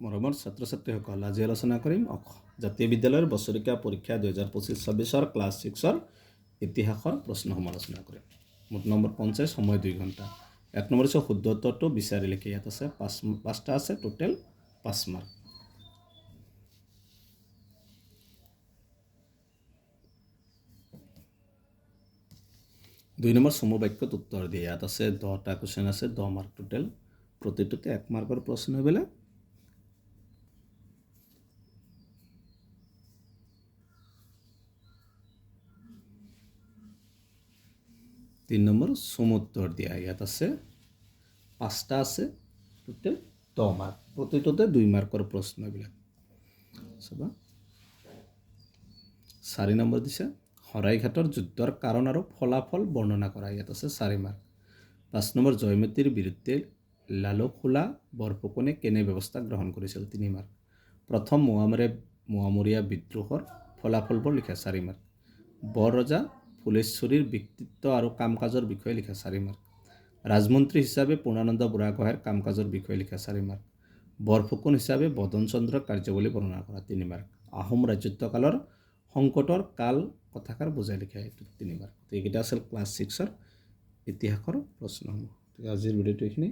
মৰমৰ ছাত্ৰ ছাত্ৰীসকল, আজি আলোচনা কৰিম জাতীয় বিদ্যালয়ৰ বছৰেকীয়া পৰীক্ষা 2025-26 ক্লাছ 6 ইতিহাসৰ প্ৰশ্নসমূহ আলোচনা কৰিম। মুঠ নম্বৰ 50, সময় 2 ঘণ্টা। 1 নম্বৰ হৈছে শুদ্ধ উত্তৰটো বিচাৰি লিখি, ইয়াত আছে 5টা আছে, টোটেল 5 মাৰ্ক। দুই নম্বৰ চমু বাক্যত উত্তৰ দিয়ে, ইয়াত আছে 10টা কুৱেশ্যন আছে, 10 মাৰ্ক টোটেল, প্ৰতিটোতে 1 মাৰ্কৰ প্ৰশ্ন এইবিলাক। তিন নম্বৰ চমু উত্তৰ দিয়া, ইয়াত আছে 5টা আছে, টোটেল 10 মাৰ্ক, প্ৰতিটোতে 2 মাৰ্কৰ প্ৰশ্ন এইবিলাক। 4 নম্বৰ দিছে শৰাইঘাটৰ যুদ্ধৰ কাৰণ আৰু ফলাফল বৰ্ণনা কৰা, ইয়াত আছে 4 মাৰ্ক। 5 নম্বৰ জয়মতীৰ বিৰুদ্ধে লালুকখোলা বৰফুকনে কেনে ব্যৱস্থা গ্ৰহণ কৰিছিল, 3 মাৰ্ক। প্ৰথম মোৱামৰীয়া বিদ্ৰোহৰ ফলাফলবোৰ লিখা, 4 মাৰ্ক। বৰ ৰজা ফুলেশ্বৰীৰ ব্যক্তিত্ব আৰু কাম কাজৰ বিষয়ে লিখা, 4 মাৰ্ক। ৰাজমন্ত্ৰী হিচাপে পূৰ্ণানন্দ বুঢ়াগোহাঁইৰ কাম কাজৰ বিষয়ে লিখা, 4 মাৰ্ক। বৰফুকন হিচাপে বদন চন্দ্ৰৰ কাৰ্যাৱলী বৰ্ণনা কৰা, 3 মাৰ্ক। আহোম ৰাজত্বকালৰ সংকটৰ কাল কথাষাৰ বুজাই লিখা, এইটো 3 মাৰ্ক। এইকেইটা আছিল ক্লাছ 6ৰ ইতিহাসৰ প্ৰশ্নসমূহ। আজিৰ ভিডিঅ'টো এইখিনি।